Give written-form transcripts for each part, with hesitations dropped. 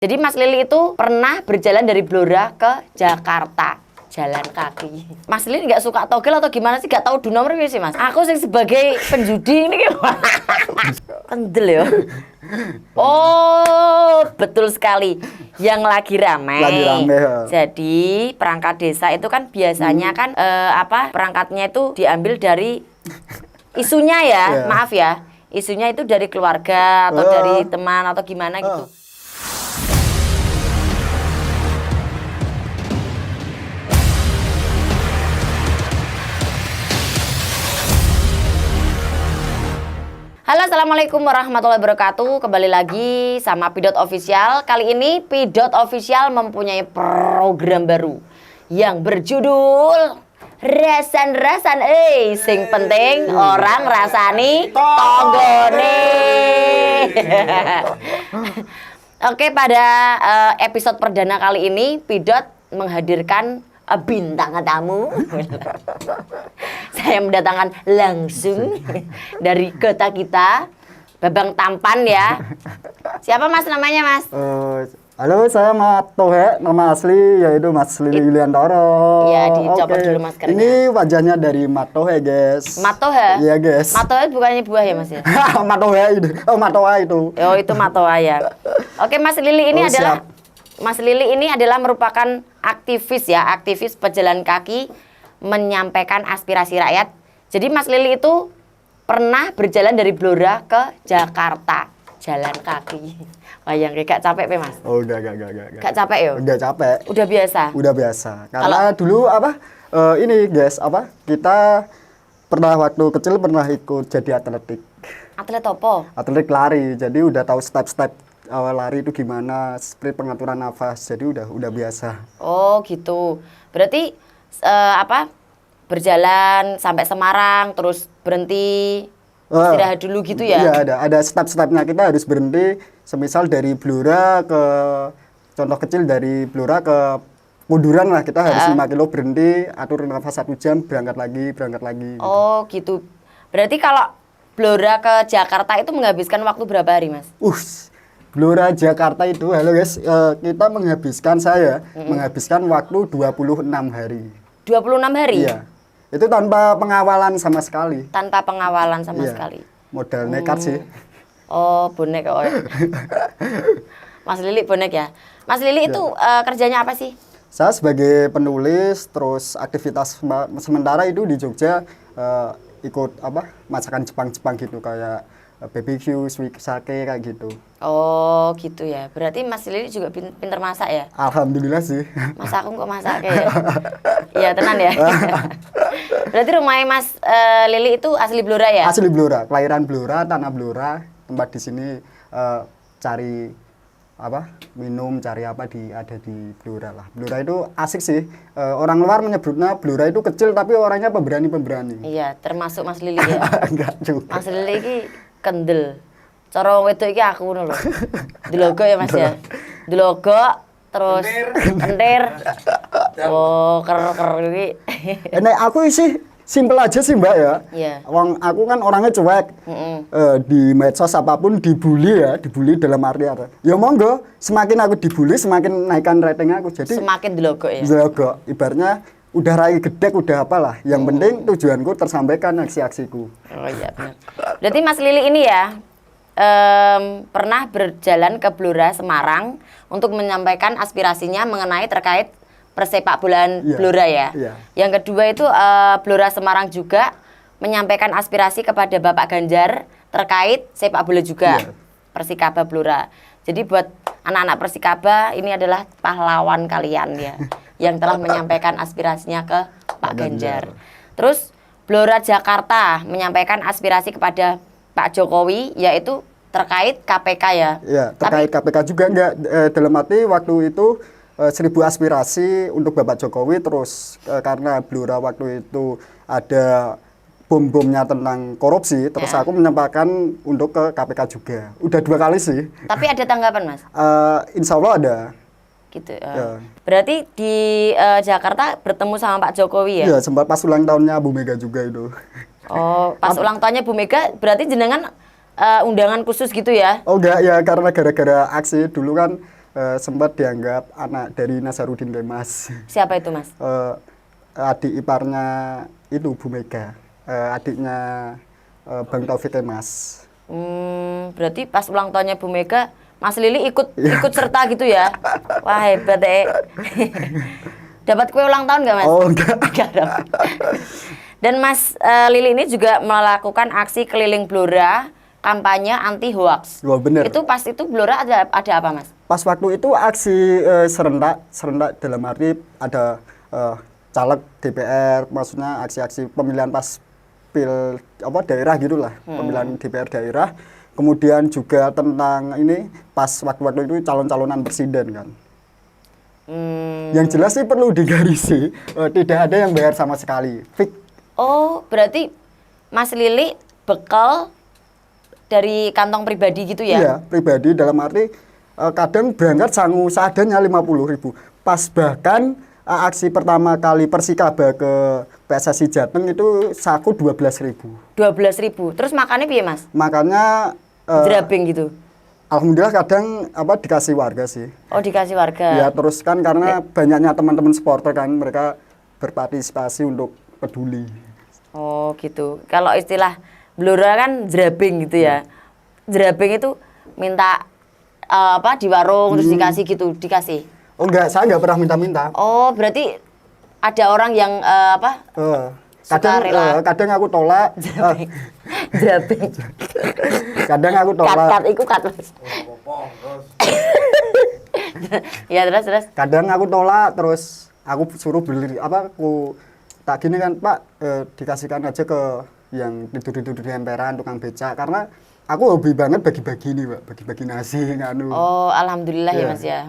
Jadi Mas Lili itu pernah berjalan dari Blora ke Jakarta, jalan kaki. Mas Lili nggak suka togel atau gimana sih? Nggak tahu du nomor sih Mas. Aku sih sebagai penjudi ini gimana? Kendel ya. Oh, betul sekali. Yang lagi ramai. Lagi rame, ya. Jadi perangkat desa itu kan biasanya kan perangkatnya itu diambil dari isunya ya. Maaf ya. Isunya itu dari keluarga atau dari teman atau gimana gitu. Halo, assalamualaikum warahmatullahi wabarakatuh. Kembali lagi sama Pidot Official. Kali ini Pidot Official mempunyai program baru yang berjudul Rasan-rasan, sing penting orang rasani tonggone. Oke, pada episode perdana kali ini Pidot menghadirkan bintang tamu. Saya mendatangkan langsung dari kota kita, Babang Tampan ya. Siapa Mas namanya Mas? Halo, saya Mas Tohe, nama asli yaitu Mas Lili Yuliantoro. Ya, dicopot dulu maskernya. Ini wajahnya dari Mas Tohe, guys. Mas Tohe? Iya, guys. Mas Tohe bukannya buah ya Mas ya? Mas Tohe itu. Oh, Mas Tohe itu. Oh, itu Mas Tohe ya. Oke, Mas Lili ini adalah siap. Mas Lili ini adalah merupakan aktivis ya, aktivis pejalan kaki menyampaikan aspirasi rakyat. Jadi Mas Lili itu pernah berjalan dari Blora ke Jakarta, jalan kaki. Bayang gak capek pe Mas? Oh, enggak. Gak capek ya? Enggak capek. Udah biasa? Udah biasa. Karena dulu ini guys, kita pernah waktu kecil pernah ikut jadi atletik. Atlet apa? Atletik lari. Jadi udah tahu step-step awal lari itu gimana, sprint pengaturan nafas, jadi udah biasa. Oh gitu. Berarti berjalan sampai Semarang, terus berhenti istirahat dulu gitu ya? Iya, ada step-stepnya. Kita harus berhenti, semisal dari Blora ke, contoh kecil dari Blora ke Munduran lah, kita harus 5 kilo berhenti, atur nafas 1 jam, berangkat lagi. Oh gitu. Berarti kalau Blora ke Jakarta itu menghabiskan waktu berapa hari Mas? Blora Jakarta itu, halo guys, kita menghabiskan waktu 26 hari. 26 hari? Iya. Itu tanpa pengawalan sama sekali. Tanpa pengawalan sama sekali. Modal nekat sih. Oh, bonek oh. Mas Lili bonek ya. Mas Lili itu kerjanya apa sih? Saya sebagai penulis, terus aktivitas sementara itu di Jogja ikut masakan Jepang gitu kayak BBQ, sake kayak gitu. Oh gitu ya. Berarti Mas Lili juga pinter masak ya? Alhamdulillah sih. Masak aku kok masak ya? Iya tenan ya. Berarti rumahnya Mas Lili itu asli Blora ya? Asli Blora, kelahiran Blora, tanah Blora. Tempat di sini cari minum, cari ada di Blora lah. Blora itu asik sih. Orang luar menyebutnya Blora itu kecil tapi orangnya pemberani. Iya, termasuk Mas Lili ya. Enggak juga. Mas Lili ini kendel. Cara wedok iki aku ngono lho. Dilogo ya Mas ya. Dilogo terus kentir. Oh, ker iki. Nek aku sih simpel aja sih Mbak ya. Iya. Wong aku kan orangnya cuek. Di medsos apapun dibully dalam arti apa? Ya monggo, semakin aku dibully semakin naikkan rating aku. Jadi semakin dilogo ya. Dilogo. Ibaratnya udah rai gedek udah apalah. Yang penting tujuanku tersampaikan aksi-aksiku. Oh iya benar. Berarti Mas Lili ini ya pernah berjalan ke Blora Semarang untuk menyampaikan aspirasinya mengenai terkait persepak bolaan Blora ya. Iya. Yang kedua itu Blora Semarang juga menyampaikan aspirasi kepada Bapak Ganjar terkait sepak bola juga. Iya. Persikaba Blora. Jadi buat anak-anak Persikaba ini adalah pahlawan kalian ya yang telah menyampaikan aspirasinya ke Pak Ganjar. Terus Blora Jakarta menyampaikan aspirasi kepada Pak Jokowi yaitu terkait KPK ya. Iya, terkait KPK juga enggak dalam arti waktu itu 1000 aspirasi untuk Bapak Jokowi terus karena Blora waktu itu ada bom-bomnya tentang korupsi terus aku menyampaikan untuk ke KPK juga. Udah 2 kali sih. Tapi ada tanggapan Mas? Insya Allah ada. Gitu. Berarti di Jakarta bertemu sama Pak Jokowi ya? Iya, sempat pas ulang tahunnya Bu Mega juga itu. Oh, pas ulang tahunnya Bu Mega berarti jenengan undangan khusus gitu ya? Oh enggak ya, karena gara-gara aksi dulu kan sempat dianggap anak dari Nazarudin Kemas. Siapa itu, Mas? Adik iparnya itu Bu Mega, adiknya Bang Taufik Kemas. Berarti pas ulang tahunnya Bu Mega, Mas Lili ikut serta gitu ya? Wah, hebat Dapat kue ulang tahun nggak, Mas? Oh, enggak. Nggak dapat. Dan Mas Lili ini juga melakukan aksi keliling Blora, kampanye anti hoax. Oh, bener. Itu pas itu Blora ada apa, Mas? Pas waktu itu aksi serentak dalam arti ada caleg DPR, maksudnya aksi-aksi pemilihan pas daerah gitulah, pemilihan DPR daerah. Kemudian juga tentang ini pas waktu itu calon-calonan presiden kan. Yang jelas sih perlu digarisi, tidak ada yang bayar sama sekali. Fix. Oh, berarti Mas Lili bekal dari kantong pribadi gitu ya? Iya, pribadi dalam arti kadang berangkat sangu seadanya 50.000. Pas bahkan aksi pertama kali Persikaba ke PSSI Jateng itu saku 12.000. 12.000. Terus makannya piye, Mas? Makanya Jerabing gitu. alhamdulillah kadang dikasih warga sih. Oh, dikasih warga. Ya terus kan karena banyaknya teman-teman supporter kan mereka berpartisipasi untuk peduli. Oh, gitu. Kalau istilah Blora kan jerabing gitu ya. Jerabing itu minta di warung terus dikasih gitu, dikasih. Oh enggak, saya enggak pernah minta-minta. Oh, berarti ada orang yang Kadang aku tolak. Jerabing. Kadang aku tolak. Kat iku kat. Ya terus. Kadang aku tolak terus aku suruh beli aku tak gini kan Pak, dikasihkan aja ke yang tidur di emperan tukang becak karena aku hobi banget bagi-bagi nih Pak, bagi-bagi nasi nganu. Oh, alhamdulillah ya Mas ya.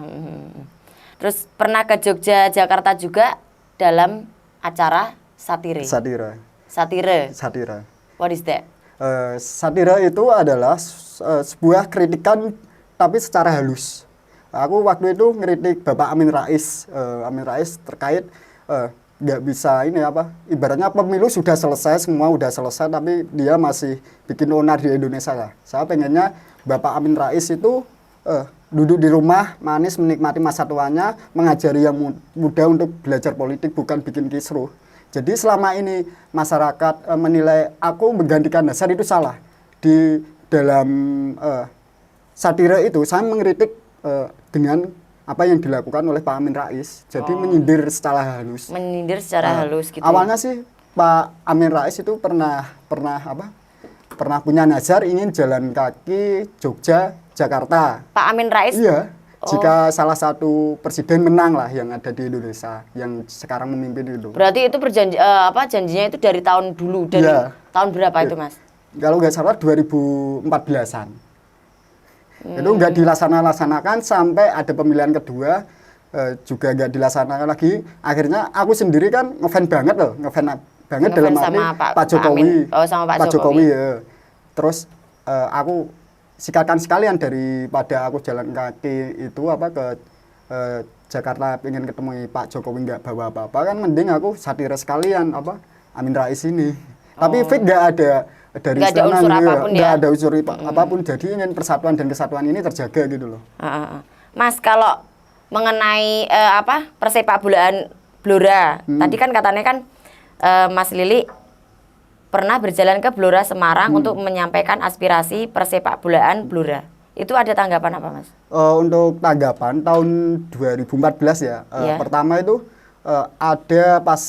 Terus pernah ke Jogja, Jakarta juga dalam acara satire. Satire. What is that? Satire itu adalah sebuah kritikan tapi secara halus. Aku waktu itu ngeritik Bapak Amin Rais terkait nggak bisa ibaratnya pemilu sudah selesai, semua udah selesai tapi dia masih bikin onar di Indonesia lah. Saya pengennya Bapak Amin Rais itu duduk di rumah manis menikmati masa tuanya, mengajari yang muda untuk belajar politik bukan bikin kisruh. Jadi selama ini masyarakat menilai aku menggantikan dasar itu salah. Di dalam satire itu saya mengkritik dengan apa yang dilakukan oleh Pak Amin Rais. Jadi menyindir secara halus. Menyindir secara halus gitu. Awalnya sih Pak Amin Rais itu pernah punya nazar ingin jalan kaki Jogja Jakarta. Pak Amin Rais? Iya. Jika salah satu presiden menang lah yang ada di Indonesia yang sekarang memimpin itu. Berarti itu janjinya itu dari tahun dulu, dari tahun berapa itu Mas? Kalau nggak salah 2014-an. Itu nggak dilaksanakan sampai ada pemilihan kedua juga nggak dilaksanakan lagi. Akhirnya aku sendiri kan ngefans banget dalam arti Pak Jokowi. Sama Pak Jokowi ya. Terus aku sikatkan sekalian daripada aku jalan kaki itu ke Jakarta pengen ketemu Pak Jokowi nggak bawa apa-apa kan mending aku satire sekalian Amin Rais ini. Tapi Fik nggak ada dari nggak ada unsur apapun ya. Nggak ada unsur apapun jadi ingin persatuan dan kesatuan ini terjaga gitu loh. Mas kalau mengenai persepak bolaan Blora tadi kan katanya kan Mas Lili pernah berjalan ke Blora Semarang untuk menyampaikan aspirasi persepak bolaan Blora. Itu ada tanggapan apa, Mas? Untuk tanggapan tahun 2014 ya. Pertama itu ada pas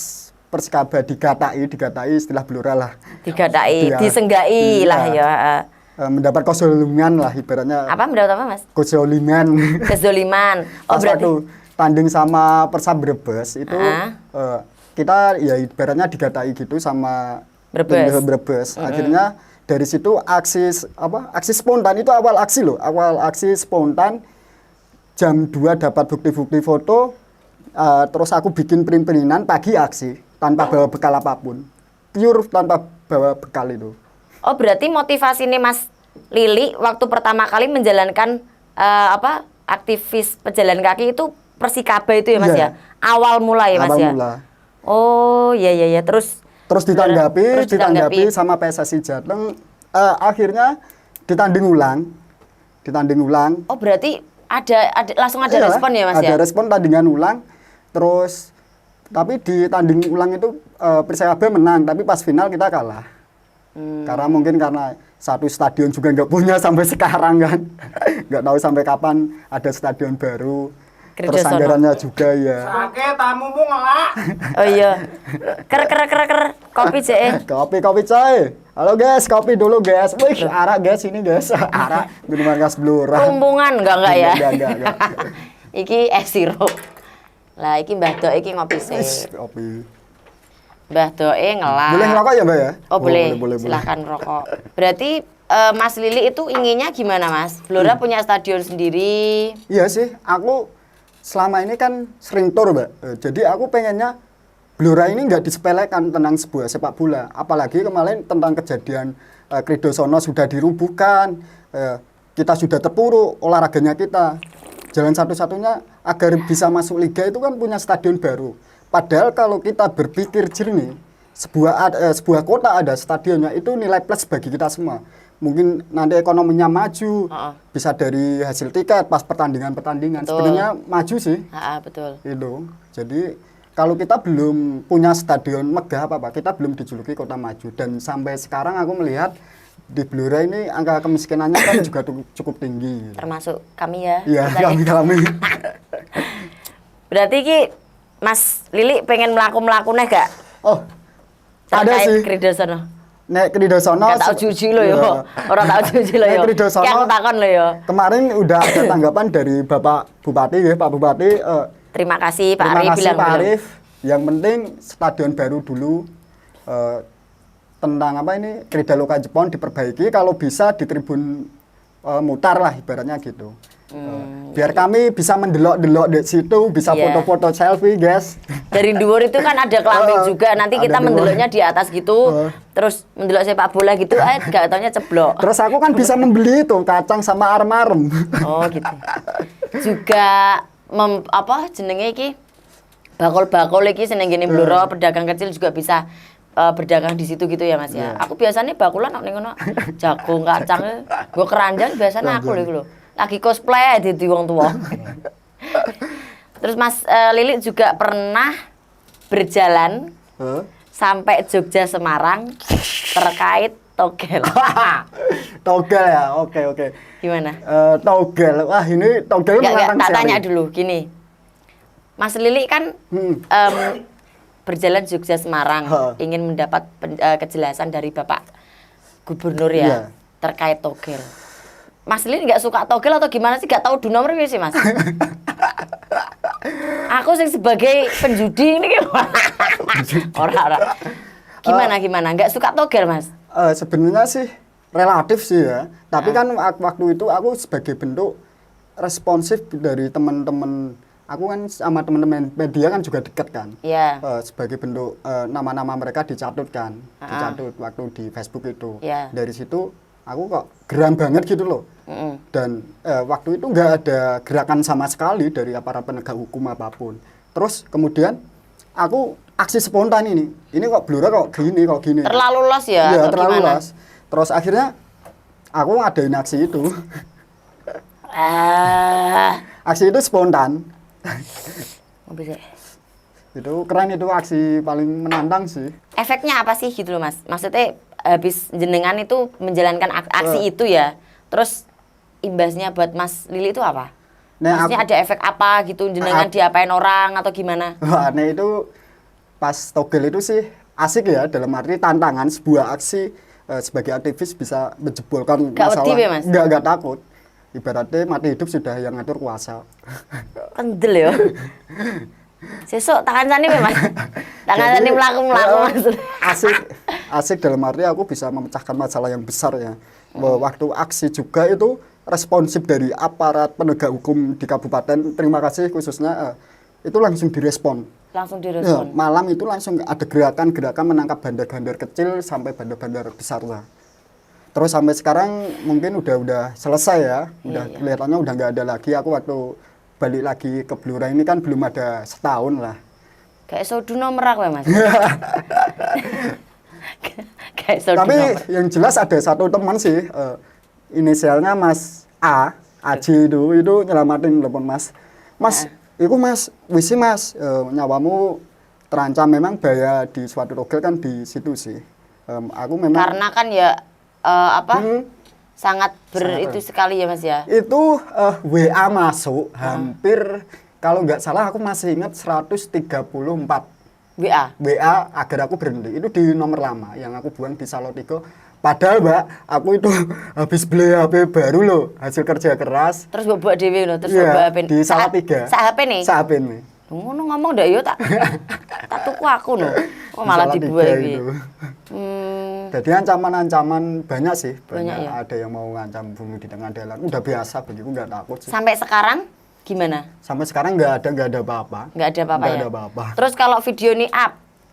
Persikaba digatai istilah Blora lah. Digatai, disenggai lah ya. Mendapat kezoliman lah ibaratnya. Apa mendapat apa, Mas? Kezoliman. Oh, berarti tanding sama Persab Brebes itu kita ya ibaratnya digatai gitu sama Brebes. Akhirnya dari situ aksi spontan itu awal aksi spontan jam 2 dapat bukti-bukti foto terus aku bikin print-printan pagi aksi tanpa bawa bekal apapun. Pure tanpa bawa bekal itu. Oh, berarti motivasi nih Mas Lili waktu pertama kali menjalankan aktivis pejalan kaki itu Persikaba itu ya Mas ya? Awal mula ya Mas ya? Oh, iya. Terus ditanggapi sama PSSI Jateng, akhirnya ditanding ulang. Oh, berarti langsung ada Iya, respon ya Mas ya? ada respon tandingan ulang, terus tapi di tanding ulang itu Persebaya menang, tapi pas final kita kalah. Karena mungkin karena satu stadion juga nggak punya sampai sekarang kan, nggak tahu sampai kapan ada stadion baru. Terus Kridosono. anggarannya juga ya. Oke, tamumu ngelak. Oh iya. Kopi CE. Kopi coy. Halo guys, kopi dulu guys. Wih, arak guys ini guys. Arak minuman khas Blora. Rumpungan enggak ya? Enggak. Iki es sirup. Lah iki Mbah Dok iki ngopi Wis, sih. kopi. Mbah Doe ngelak. Boleh ngerokok ya, Mbak ya? Oh, boleh. Boleh. Silahkan rokok. Berarti Mas Lili itu inginnya gimana Mas? Blora punya stadion sendiri. Iya sih, aku selama ini kan sering tour, Mbak. Jadi aku pengennya Blora ini nggak disepelekan tentang sebuah sepak bola. Apalagi kemarin tentang kejadian Kridosono sudah dirubuhkan, kita sudah terpuruk ollahraganya kita. Jalan satu-satunya agar bisa masuk liga itu kan punya stadion baru. Padahal kalau kita berpikir jernih, sebuah kota ada stadionnya itu nilai plus bagi kita semua. Mungkin nanti ekonominya maju, bisa dari hasil tiket pas pertandingan. Sebenarnya maju sih. Betul. Itu. Jadi kalau kita belum punya stadion megah apa-apa, kita belum dijuluki kota maju. Dan sampai sekarang aku melihat di Blora ini angka kemiskinannya kan juga cukup tinggi. Termasuk kami ya. Iya, kita ya. kami. Berarti ki Mas Lili pengen melaku neh gak? Oh, ada Terkait sih. Kridosono. Nek Kridosono. Gak tau juji lo yo. Orang tau juji lo Nek yo. Kridosono. Ki aku takon lo yo. Kemarin udah ada tanggapan dari Bapak Bupati ya, Pak Bupati. Terima kasih Pak Terima Arif kasih bilang Pak belum. Arif. Yang penting stadion baru dulu tentang apa ini Krida Loka Jepang diperbaiki, kalau bisa di tribun mutar lah ibaratnya gitu. Biar kami bisa mendelok-delok di situ, bisa Iya. foto-foto selfie, guys. Dari dhuwur itu kan ada kelambi juga. Nanti ada kita dhuwur. mendeloknya di atas gitu. Terus mendelok sepak bola gitu, gak taunya ceblok. Terus aku kan bisa membeli itu kacang sama arem-arem. Oh gitu. Juga jenenge iki bakul-bakul iki seneng gene Blora, pedagang kecil juga bisa berdagang di situ gitu ya Mas ya. Aku biasanya bakulan ning ngono jagung, kacang, nggo keranjang biasanya aku lho. Lagi cosplay di wong tua. Terus Mas Lili juga pernah berjalan sampai Jogja Semarang terkait togel. Togel ya, oke. Gimana? Togel, wah ini togel Gak, menantang tak sekali. tanya dulu gini. Mas Lili kan berjalan Jogja Semarang, ingin mendapat kejelasan dari Bapak Gubernur ya Iya. terkait togel. Mas Lili nggak suka togel atau gimana sih? Gak tahu nomor sih Mas. Aku sih sebagai penjudi ini orang. Gimana? Nggak suka togel Mas? Sebenarnya sih relatif sih ya. Tapi kan waktu itu aku sebagai bentuk responsif dari teman-teman. Aku kan sama teman-teman media kan juga dekat kan. Iya. Sebagai bentuk nama-nama mereka dicatut kan. Dicatut waktu di Facebook itu. Iya. Dari situ aku kok geram banget gitu loh. Dan waktu itu nggak ada gerakan sama sekali dari aparat penegak hukum apapun. Terus kemudian aku aksi spontan ini kok Blora kok gini. Terlalu los ya? Iya, atau terlalu gimana? los. Terus akhirnya aku ngadain aksi itu. Aksi itu spontan. Itu keren, itu aksi paling menantang sih. Efeknya apa sih gitu loh Mas? Maksudnya habis jenengan itu menjalankan aksi itu ya, terus imbasnya buat Mas Lili itu apa? Nah, Maksudnya ada efek apa gitu, jenengan diapain orang atau gimana? Wah, nah itu pas togel itu sih asik ya, dalam arti tantangan sebuah aksi sebagai aktivis bisa menjebolkan Gak masalah. wedi ya, Mas? Nggak takut. Ibaratnya mati hidup sudah yang ngatur kuasa. Kendel ya. Sesuk tangan sani Mas. Tangan sani melaku Mas. Asik dalam arti aku bisa memecahkan masalah yang besar ya. Waktu aksi juga itu responsif dari aparat penegak hukum di kabupaten, terima kasih khususnya itu langsung direspon. Langsung Ya, direspon. malam itu langsung ada gerakan-gerakan menangkap bandar-bandar kecil sampai bandar-bandar besar lah. Terus sampai sekarang mungkin udah selesai ya, kelihatannya udah nggak ada lagi. Aku waktu balik lagi ke Blora ini kan belum ada setahun lah. Kayak soduno merak ya Mas. Kayak soduno Tapi merak. yang jelas ada satu teman sih, inisialnya Mas A. Aji itu nyelamatin telepon Mas. Mas, itu Mas, wisi Mas, nyawamu terancam memang bahaya di suatu rogel kan di situ sih. Aku memang Karena kan ya sangat itu sekali ya Mas ya. itu WA masuk hampir kalau nggak salah aku masih ingat 134 WA. WA agar aku berhenti. Itu di nomor lama yang aku buang di Salatiga. Padahal Mbak, aku itu habis beli HP baru loh, hasil kerja keras. Terus bawa dhewe lho, terus Iya, bawa HP. di Salatiga. Sak HP nih. Sak HP nih. Ngono ngomong ndak yo tak tuku aku lho. Kok malah Di dibuat Salatiga iki. itu. Jadi ancaman-ancaman banyak sih, Banyak ya? Ada yang mau ngancam bunuh di tengah jalan. Udah biasa begitu, nggak takut sih. Sampai sekarang gimana? Sampai sekarang nggak ada apa-apa. Nggak ada apa-apa Nggak ya? ada apa-apa. Terus kalau video ini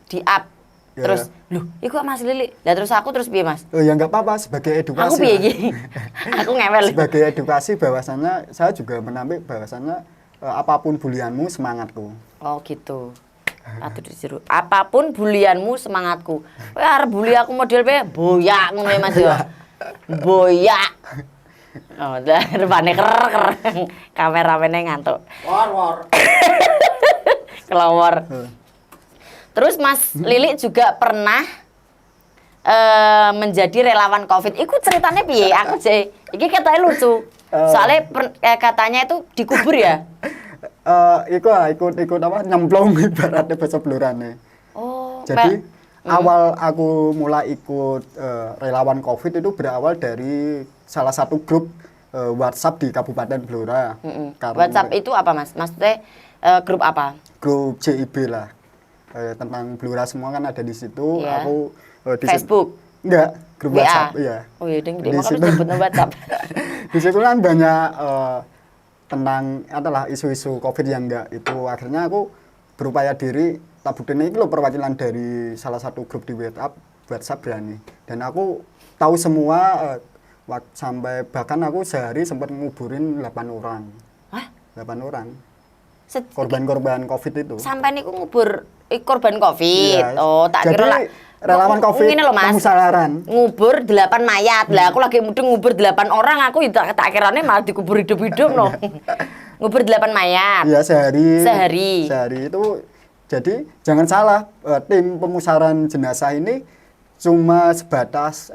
di-up. Ya. Terus, loh, iku Mas Lili. Lah terus aku terus piye, Mas? Ya nggak apa-apa sebagai edukasi. Aku piye lah. iki? Aku ngewel. Sebagai edukasi bahwasannya saya juga menampik bahwasannya apapun bulianmu semangatku. Oh gitu. Atuh disuruh. Apapun bulianmu semangatku. Kowe arep bully aku model piye? Boyak ngono ya Mas ya. Boyak. Oh, dah rupane ker. Kameramene ngantuk. War. Kelawar. Terus Mas Lili juga pernah menjadi relawan COVID. Iku ceritanya piye? Aku sih, iki katanya lucu. Soalnya katanya itu dikubur ya. Ikut apa nyemplung ibaratnya bahasa Blorane. Oh. Jadi awal aku mulai ikut relawan COVID itu berawal dari salah satu grup WhatsApp di Kabupaten Blora. WhatsApp itu apa Mas? Maksudnya grup apa? Grup JIB lah. Tentang Blora semua kan ada di situ. Iya. Aku di Facebook? Enggak, grup WA? WhatsApp, iya. Oh iya, ding, Di makanya situ. disebut WhatsApp. Di situ kan banyak tentang adalah isu-isu COVID yang enggak itu. Akhirnya aku berupaya diri, tak buktinya itu loh perwakilan dari salah satu grup di WhatsApp berani. Dan aku tahu semua sampai bahkan aku sehari sempat nguburin 8 orang. Hah? 8 orang. Set- Korban-korban COVID itu. Sampai niku ngubur korban COVID. Iya. Oh, tak Jadi, kira lah. relawan COVID Ngene lho, Mas. pemusalaran. Ngubur 8 mayat. Lah aku lagi mudeng ngubur 8 orang, aku tak kirane malah dikubur hidup-hidup no. Ngubur 8 mayat. Iya, sehari. Sehari. Sehari itu jadi jangan salah, tim pemusaran jenazah ini cuma sebatas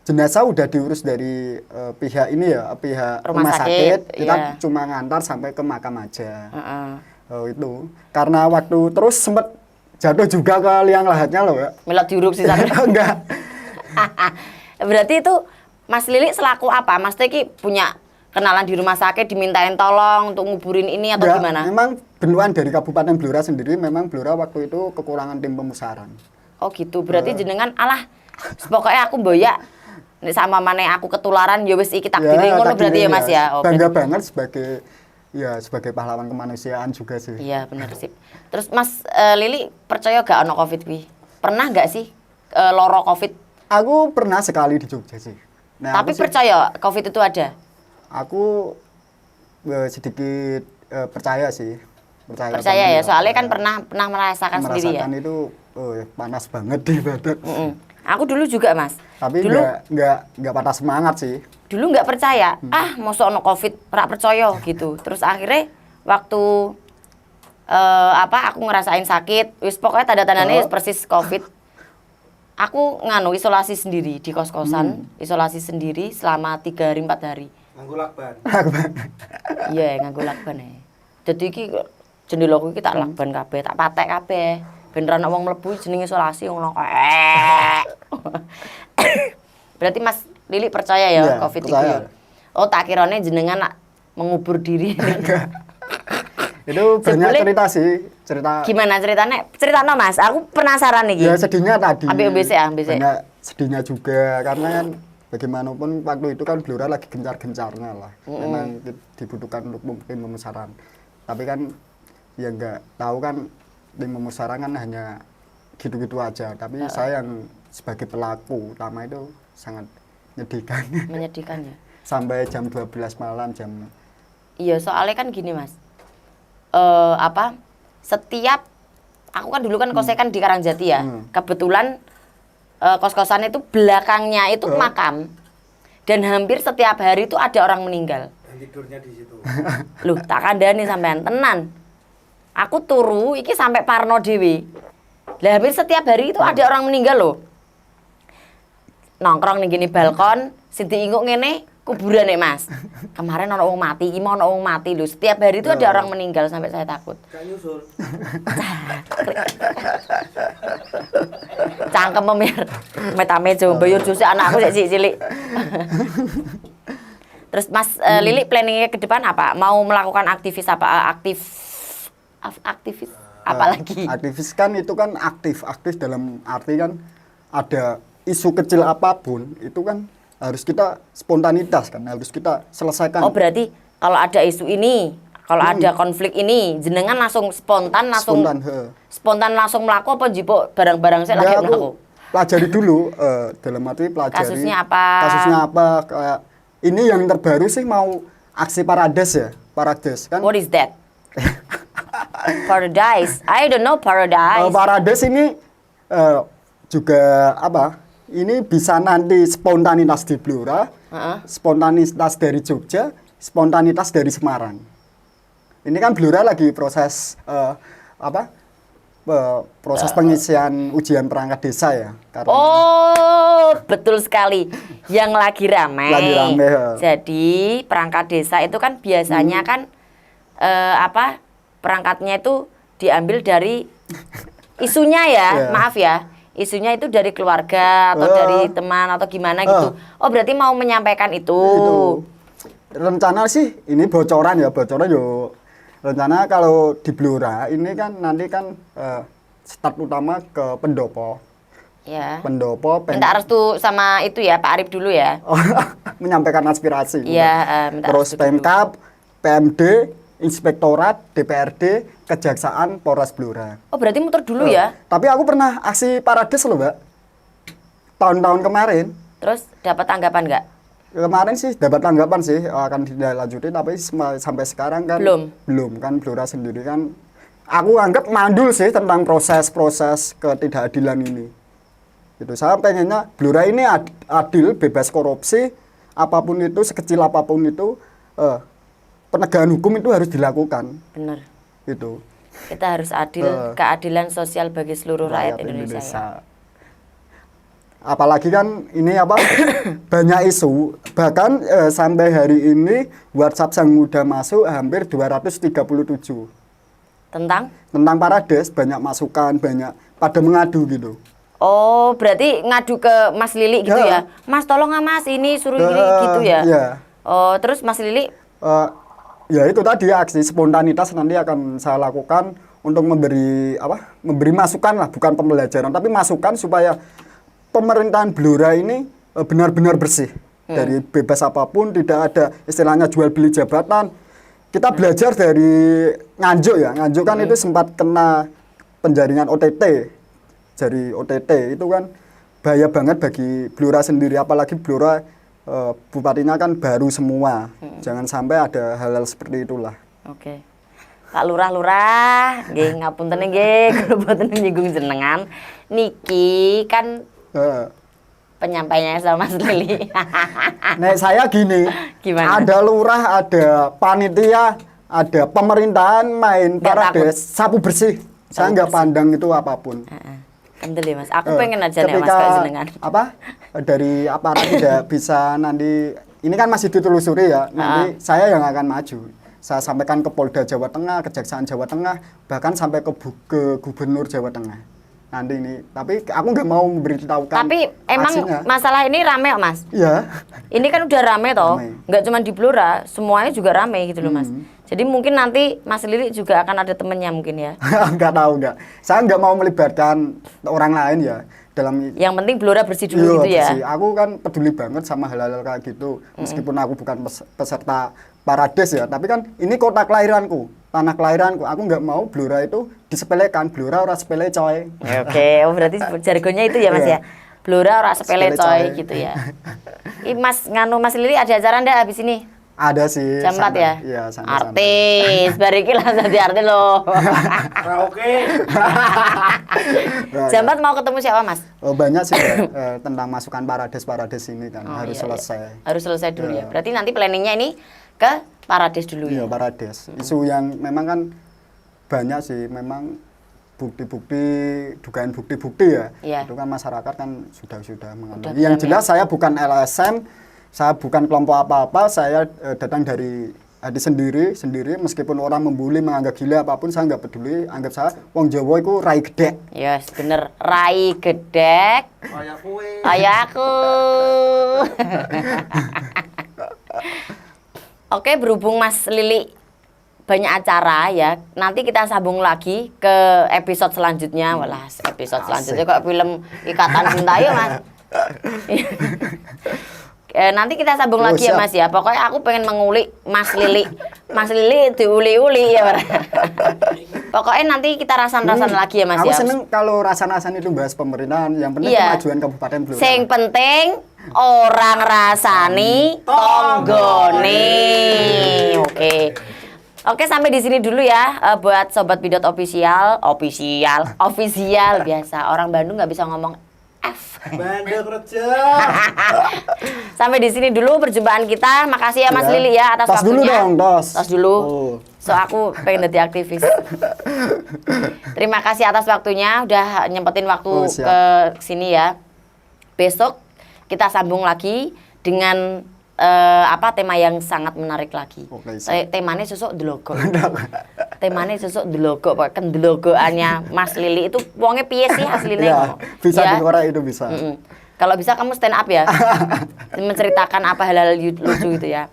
jenazah udah diurus dari pihak ini ya, pihak Rumah rumah sakit, sakit. Kita iya. cuma ngantar sampai ke makam aja. Heeh. Itu karena waktu terus sempet jatuh juga ke liang lahatnya loh ya. Melok diuruk sih sana. Enggak. Berarti itu Mas Lili selaku apa? Mas Teki punya kenalan di rumah sakit dimintain tolong untuk nguburin ini atau Enggak, gimana? memang benuan dari Kabupaten Blora sendiri memang Blora waktu itu kekurangan tim pemusaran. Oh gitu. Berarti jenengan alah pokoknya aku boyak nek sama maneh aku ketularan ya wis iki takdire ngono berarti ya Mas ya. Oh, bangga banget sebagai pahlawan kemanusiaan juga sih. iya bener sih. Terus Mas Lili percaya gak ono Covid kuwi? Pernah gak sih loro Covid? Aku pernah sekali di Jogja sih. Nah, Tapi aku sih- percaya Covid itu ada? Aku sedikit percaya sih. Percaya banget ya, soalnya kan pernah merasakan sendiri ya. merasakan itu panas banget di badan. Aku dulu juga Mas. Tapi dulu nggak patah semangat sih. dulu nggak percaya. Mosok ono Covid, ora percaya gitu. Terus akhirnya waktu aku ngerasain sakit, wis pokoknya tanda-tandanya persis Covid. Aku isolasi sendiri di kos-kosan, isolasi sendiri selama 3 hari 4 hari. Nganggo lakban. Iya, nganggo lakban ya. Dadi iki jendelaku iki tak lakban kabeh, tak patek kabeh. Ben ora ana wong mlebu jenenge isolasi ngono. Berarti Mas Lili percaya ya Iya, Covid percaya. itu ya? Oh, tak kirane jenengan nak mengubur diri. Itu banyak Sebelum- cerita sih, cerita. Gimana ceritanya? Ceritanya Mas, aku penasaran nih. Ya sedihnya tadi. Ambil BC ya, BC. Banyak sedihnya juga karena kan bagaimanapun waktu itu kan Blora lagi gencar-gencarnya lah. Memang dibutuhkan untuk tim pemusaran. Tapi kan ya nggak tahu kan tim pemusaran kan hanya gitu-gitu aja. Tapi saya yang sebagai pelaku utama itu sangat menyedihkan. Menyedihkan ya. Sampai jam 12 malam jam. Iya, soalnya kan gini Mas. Setiap aku kan dulu kan kosnya kan di Karangjati ya. Kebetulan kos-kosan itu belakangnya itu makam. Dan hampir setiap hari itu ada orang meninggal. Dan tidurnya di situ. Loh, tak kandhani sampean tenan. Aku turu iki sampai parno dhewe. Lah hampir setiap hari itu ada orang meninggal loh. Nongkrong ning gini balkon, sing diinguk ngene kuburan nek Mas. Kemarin ana wong mati, iki mau ana wong mati lho. Setiap hari itu ada orang meninggal sampai saya takut. Gak nyusul. Cangkem memir. Metame coba yo juse anakku sik cilik. Terus Mas Lili planningnya ke depan apa? Mau melakukan aktivis apa? Aktivis apa lagi? Aktivis kan itu kan aktif dalam arti kan ada isu kecil apapun itu kan harus kita spontanitas kan, harus kita selesaikan. Oh berarti kalau ada isu ini, kalau ada konflik ini, jenengan langsung spontan langsung melaku apa jipuk barang-barang saya lagi melaku? Pelajari dulu dalam arti pelajari kasusnya apa? Kayak ini yang terbaru sih mau aksi Parades ya, Parades kan. What is that? Paradise. I don't know paradise. Parades ini juga apa? Ini bisa nanti spontanitas di Blora, spontanitas dari Jogja, spontanitas dari Semarang. Ini kan Blora lagi proses proses pengisian ujian perangkat desa ya. Karena oh, betul sekali. Yang lagi ramai. Lagi ramai. Jadi perangkat desa itu kan biasanya kan perangkatnya itu diambil dari isunya ya, maaf ya. Isunya itu dari keluarga atau dari teman atau gimana gitu. Oh, berarti mau menyampaikan itu. Rencana sih ini bocoran yo. Rencana kalau di Blora ini kan nanti kan start utama ke Pendopo. Ya. Pendopo minta restu sama itu ya Pak Arif dulu ya. Menyampaikan aspirasi. Iya, terus Pemkab, PMD, Inspektorat, DPRD, Kejaksaan, Polres Blora. Oh berarti muter dulu ya? Tapi aku pernah aksi Parades loh Mbak. Tahun-tahun kemarin. Terus dapat tanggapan nggak? Kemarin sih dapat tanggapan sih akan dilanjutin, tapi sampai sekarang kan belum kan Blora sendiri kan. Aku anggap mandul sih tentang proses-proses ketidakadilan ini. Gitu. Saya pengennya Blora ini adil, bebas korupsi, apapun itu, sekecil apapun itu. Penegakan hukum itu harus dilakukan. Benar. Gitu. Kita harus adil, keadilan sosial bagi seluruh rakyat Indonesia. Ya. Apalagi kan ini banyak isu. Bahkan sampai hari ini WhatsApp Sang Muda masuk hampir 237. Tentang Parades, banyak masukan, banyak pada mengadu gitu. Oh, berarti ngadu ke Mas Lili gitu ya? Mas tolong Mas, ini suruh gini gitu ya? Iya. Oh, terus Mas Lili? Ya itu tadi aksi spontanitas nanti akan saya lakukan untuk memberi masukan lah, bukan pembelajaran tapi masukan supaya pemerintahan Blora ini benar-benar bersih dari bebas apapun, tidak ada istilahnya jual beli jabatan. Kita belajar dari Nganjuk ya, Nganjuk kan itu sempat kena penjaringan OTT, dari OTT itu kan bahaya banget bagi Blora sendiri, apalagi Blora bupatinya kan baru semua. Jangan sampai ada hal-hal seperti itulah. Oke. Pak Lurah, nggih ngapunten nggih, kula boten nyinggung jenengan. Niki kan penyampaiannya sama Mas Lili. Nek saya gini, gimana? Ada lurah, ada panitia, ada pemerintahan main Parades, sapu bersih. Saya nggak pandang itu apapun. Alhamdulillah Mas, aku pengen aja nih Mas kayak jenengan. Dari aparat tidak bisa nanti, ini kan masih ditelusuri ya, nanti saya yang akan maju. Saya sampaikan ke Polda Jawa Tengah, Kejaksaan Jawa Tengah, bahkan sampai ke Gubernur Jawa Tengah. Nanti ini, tapi aku nggak mau memberitahukan. Tapi emang aksinya. Masalah ini rame kok Mas? Iya. Ini kan udah rame toh, nggak cuma di Blora, semuanya juga rame gitu loh Mas. Jadi mungkin nanti Mas Lili juga akan ada temennya mungkin ya? Nggak tahu, nggak. Saya nggak mau melibatkan orang lain ya. Yang penting Blora bersih dulu gitu ya? Bersih. Aku kan peduli banget sama hal-hal kayak gitu. Meskipun aku bukan peserta Parades ya, tapi kan ini kota kelahiranku, tanah kelahiranku. Aku nggak mau Blora itu disepelekan. Blora ora sepele coy. Oke, berarti jargonnya itu ya Mas ya? Blora ora sepele coy gitu ya. Mas Lili ada acara ndak habis ini? Ada sih. Jam 4 ya? Iya, artis, bariki lah jadi artis loh. Oke. Jam 4 mau ketemu siapa Mas? Oh, banyak sih tentang masukan Parades ini kan harus selesai. Harus selesai dulu ya. Berarti nanti planningnya ini ke Parades dulu Iya, ya. Parades. Isu yang memang kan banyak sih, memang bukti-bukti, dugaan bukti-bukti ya. Iya. Itu kan masyarakat kan sudah mengenal. Udah Yang bisa jelas saya bukan LSM, saya bukan kelompok apa-apa, saya datang dari hati sendiri meskipun orang membuli, menganggap gila apapun saya nggak peduli, anggap saya wong Jawa itu rai gedek. Yes, bener. Rai gedek. Kayak kue. Ayahku. Oke, berhubung Mas Lili banyak acara ya, nanti kita sambung lagi ke episode selanjutnya. Walah, episode selanjutnya kok film Ikatan Cinta ya, Mas. Nanti kita sambung Oh, lagi ya siap. Mas ya. Pokoknya aku pengen mengulik Mas Lili. Mas Lili diuli-uli ya. Bar. Pokoknya nanti kita rasan-rasan lagi ya Mas Aku ya. seneng kalau rasan-rasan itu bahas pemerintahan, yang penting Iya. kemajuan Kabupaten Blora. Sing penting orang rasani tonggone. Oke. Oke, sampai di sini dulu ya buat sobat Bidot official biasa. Orang Bandung nggak bisa ngomong F. Bandel kerja. Sampai di sini dulu perjumpaan kita. Makasih ya Mas Ya. Lili ya atas Tos dulu waktunya. dong, tos. Tos dulu. Oh. So aku pengen jadi aktivis. Terima kasih atas waktunya udah nyempetin waktu Oh, siap. ke sini ya. Besok kita sambung lagi dengan tema yang sangat menarik lagi. Oke, siap. Temanya susuk delogo. Temanya susuk delogo, kendelogoannya Mas Lili itu wongnya piye sih aslinya? Ya, bisa Ya. dikorek itu bisa. Mm-mm. Kalau bisa kamu stand up ya, menceritakan apa hal-hal lucu itu ya.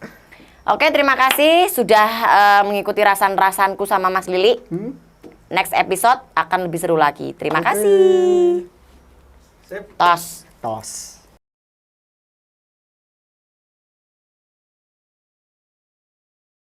Oke, terima kasih sudah mengikuti rasan-rasanku sama Mas Lili. Next episode akan lebih seru lagi. Terima kasih. Sip. Tos. Tos.